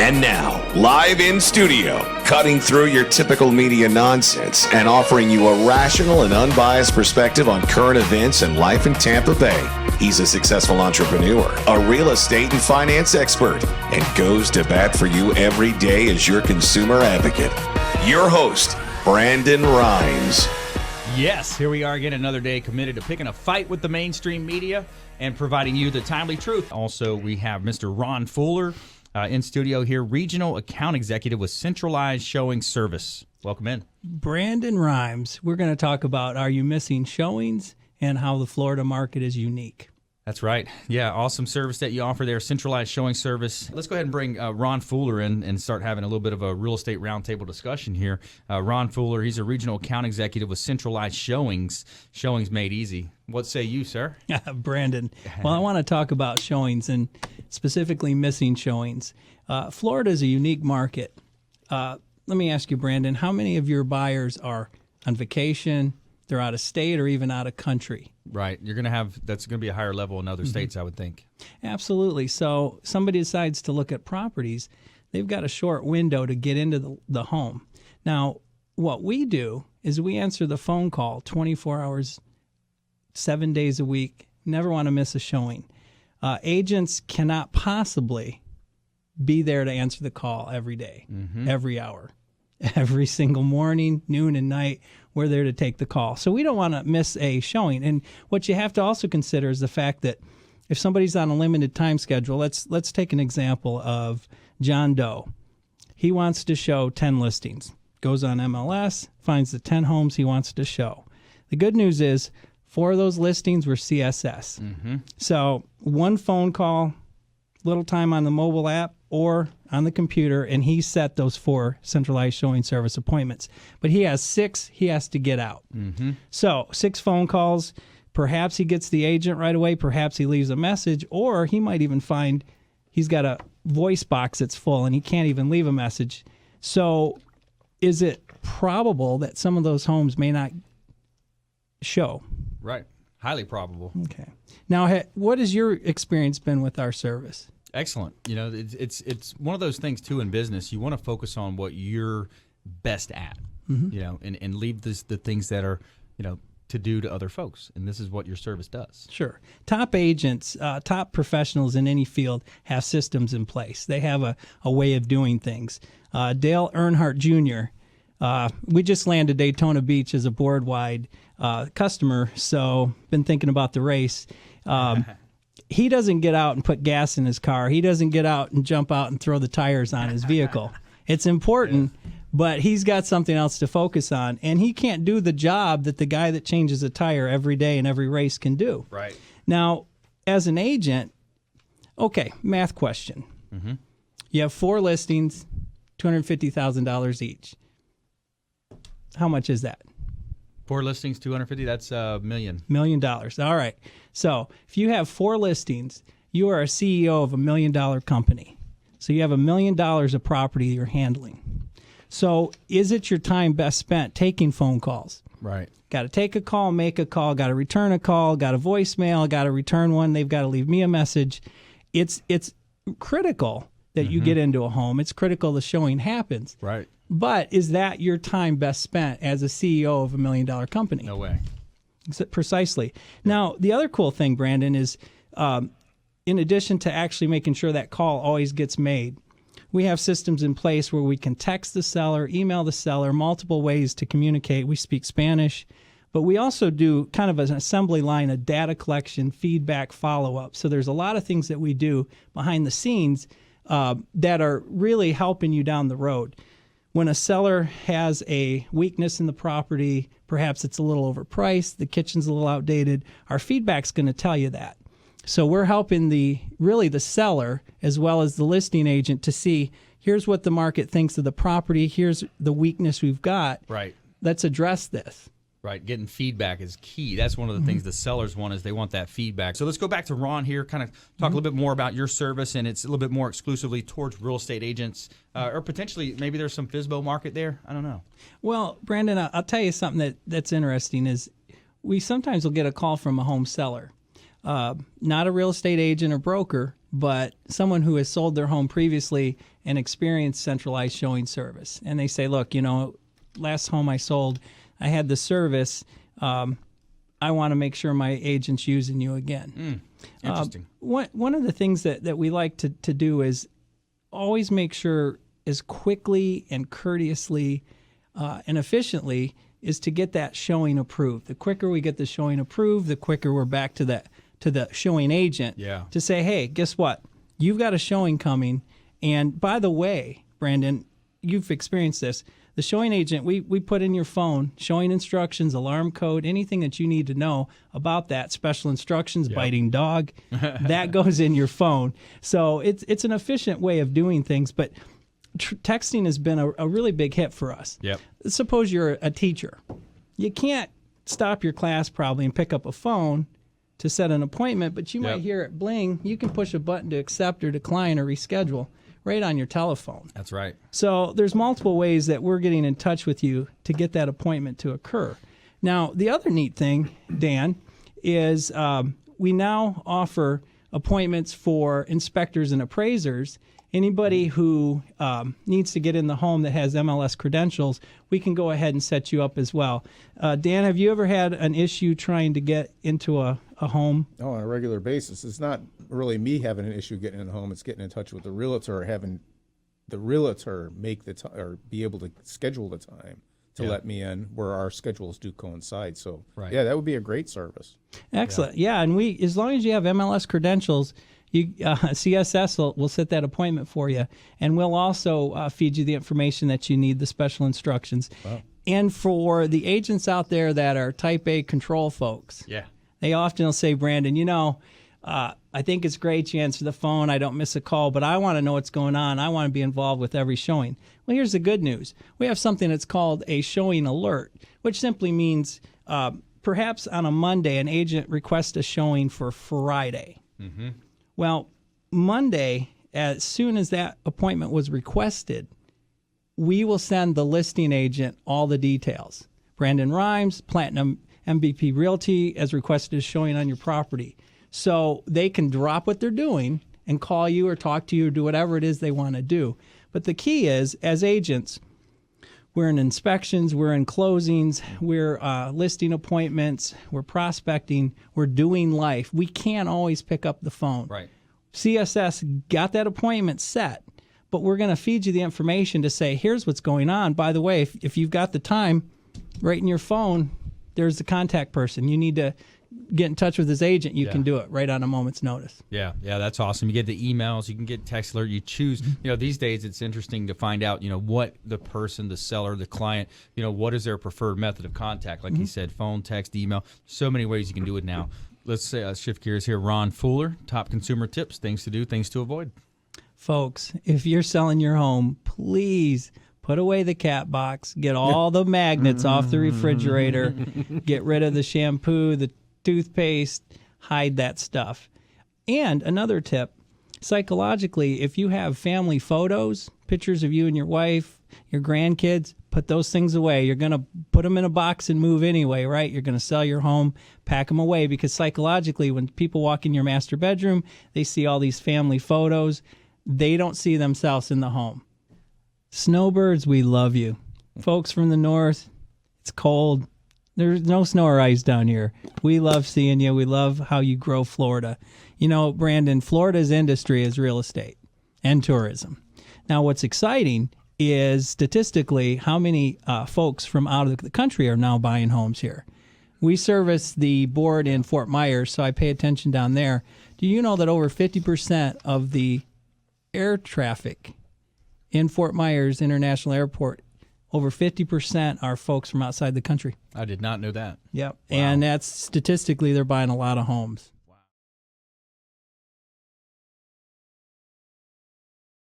And now, live in studio, cutting through your typical media nonsense and offering you a rational and unbiased perspective on current events and life in Tampa Bay. He's a successful entrepreneur, a real estate and finance expert, and goes to bat for you every day as your consumer advocate. Your host, Brandon Rhymes. Yes, here we are again, another day committed to picking a fight with the mainstream media and providing you the timely truth. Also, we have Mr. Ron Fuller in studio here, Regional Account Executive with Centralized Showing Service. Welcome in. Brandon Rhymes. We're going to talk about Are You Missing Showings and how the Florida market is unique. That's right. Yeah, awesome service that you offer there, Centralized Showing Service. Let's go ahead and bring Ron Fuller in and start having a little bit of a real estate roundtable discussion here. Ron Fuller, he's a Regional Account Executive with Centralized Showings. Showings made easy. What say you, sir? Brandon. Well, I want to talk about showings and specifically missing showings. Florida is a unique market. Let me ask you, Brandon, how many of your buyers are on vacation, they're out of state, or even out of country? Right. That's going to be a higher level in other states, I would think. Absolutely. So somebody decides to look at properties, they've got a short window to get into the home. Now, what we do is we answer the phone call 24 hours, 7 days a week, never want to miss a showing. Agents cannot possibly be there to answer the call every day, every hour, every single morning, noon and night. We're there to take the call. So we don't want to miss a showing. And what you have to also consider is the fact that if somebody's on a limited time schedule, let's take an example of John Doe. He wants to show 10 listings. Goes on MLS, finds the 10 homes he wants to show. The good news is 4 of those listings were CSS. So one phone call, little time on the mobile app or on the computer, and he set those 4 centralized showing service appointments. But he has 6 he has to get out. So 6 phone calls. Perhaps he gets the agent right away. Perhaps he leaves a message, or he might even find he's got a voice box that's full and he can't even leave a message. So is it probable that some of those homes may not show? Right. Highly probable. Okay. Now, what has your experience been with our service? Excellent. You know, it's one of those things, too, in business. You want to focus on what you're best at, you know, and leave the things that are, you know, to do to other folks. And this is what your service does. Sure. Top agents, top professionals in any field have systems in place. They have a way of doing things. Dale Earnhardt Jr., we just landed Daytona Beach as a board-wide customer, so been thinking about the race. He doesn't get out and put gas in his car. He doesn't get out and jump out and throw the tires on his vehicle. It's important, but he's got something else to focus on, and he can't do the job that the guy that changes a tire every day in every race can do. Right. Now, as an agent, okay, math question. You have 4 listings, $250,000 each. How much is that? 4 listings, $250. That's $1 million. $1 million. All right. So if you have 4 listings, you are a CEO of $1 million company. So you have $1 million of property you're handling. So is it your time best spent taking phone calls? Right. Got to take a call, make a call, got to return a call, got a voicemail, got to return one. They've got to leave me a message. It's critical that you get into a home. It's critical the showing happens. Right. But is that your time best spent as a CEO of $1 million company? No way. Precisely. Now, the other cool thing, Brandon, is in addition to actually making sure that call always gets made, we have systems in place where we can text the seller, email the seller, multiple ways to communicate. We speak Spanish, but we also do kind of an assembly line of data collection, feedback, follow-up. So there's a lot of things that we do behind the scenes that are really helping you down the road. When a seller has a weakness in the property, perhaps it's a little overpriced, the kitchen's a little outdated, our feedback's going to tell you that. So we're helping the seller as well as the listing agent to see, here's what the market thinks of the property, here's the weakness we've got. Right. Let's address this. Right. Getting feedback is key. That's one of the things the sellers want, is they want that feedback. So let's go back to Ron here, kind of talk a little bit more about your service, and it's a little bit more exclusively towards real estate agents, or potentially maybe there's some FSBO market there. I don't know. Well, Brandon, I'll tell you something that's interesting is we sometimes will get a call from a home seller, not a real estate agent or broker, but someone who has sold their home previously and experienced centralized showing service. And they say, look, last home I sold, I had the service. I want to make sure my agent's using you again. Interesting. One of the things that we like to do is always make sure as quickly and courteously and efficiently is to get that showing approved. The quicker we get the showing approved, the quicker we're back to the showing agent to say, hey, guess what? You've got a showing coming. And by the way, Brandon, you've experienced this. The showing agent, we put in your phone showing instructions, alarm code, anything that you need to know about that, special instructions, biting dog, that goes in your phone. So it's an efficient way of doing things, but texting has been a really big hit for us. Yep. Suppose you're a teacher. You can't stop your class probably and pick up a phone to set an appointment, but you might hear it bling. You can push a button to accept or decline or reschedule right on your telephone. That's right. So there's multiple ways that we're getting in touch with you to get that appointment to occur. Now, the other neat thing, Dan, is we now offer appointments for inspectors and appraisers. Anybody who needs to get in the home that has MLS credentials, we can go ahead and set you up as well. Dan, have you ever had an issue trying to get into a home? Oh, on a regular basis. It's not really me having an issue getting in the home. It's getting in touch with the realtor, or having the realtor make or be able to schedule the time to let me in where our schedules do coincide. So, yeah, that would be a great service. Excellent. Yeah, and as long as you have MLS credentials, CSS will set that appointment for you, and we'll also feed you the information that you need, the special instructions. Wow. And for the agents out there that are type A control folks, they often will say, Brandon, I think it's great you answer the phone. I don't miss a call, but I want to know what's going on. I want to be involved with every showing. Well, here's the good news. We have something that's called a showing alert, which simply means perhaps on a Monday, an agent requests a showing for Friday. Mm-hmm. Well, Monday, as soon as that appointment was requested, we will send the listing agent all the details. Brandon Rhymes, Platinum MVP Realty, as requested, is showing on your property. So they can drop what they're doing and call you or talk to you or do whatever it is they want to do. But the key is, as agents, we're in inspections, we're in closings, we're listing appointments, we're prospecting, we're doing life. We can't always pick up the phone. Right. CSS got that appointment set, but we're going to feed you the information to say, here's what's going on. By the way, if you've got the time right in your phone, there's the contact person. You need to get in touch with his agent. You can do it right on a moment's notice. Yeah, that's awesome. You get the emails, you can get text alert, you choose. These days it's interesting to find out, what the person, the seller, the client, what is their preferred method of contact. Like you said, phone, text, email. So many ways you can do it now. Let's shift gears here. Ron Fuller, top consumer tips, things to do, things to avoid. Folks, if you're selling your home, please put away the cat box, get all the magnets off the refrigerator, get rid of the shampoo, the toothpaste, hide that stuff. And another tip, psychologically, if you have family photos, pictures of you and your wife, your grandkids, put those things away. You're going to put them in a box and move anyway, right? You're going to sell your home, pack them away, because psychologically, when people walk in your master bedroom, they see all these family photos. They don't see themselves in the home. Snowbirds, we love you. Folks from the north, it's cold. There's no snow or ice down here. We love seeing you. We love how you grow Florida. Brandon, Florida's industry is real estate and tourism. Now, what's exciting is statistically how many folks from out of the country are now buying homes here. We service the board in Fort Myers, so I pay attention down there. Do you know that over 50% of the air traffic in Fort Myers International Airport, over 50% are folks from outside the country? I did not know that. Yep. Wow. And that's statistically, they're buying a lot of homes.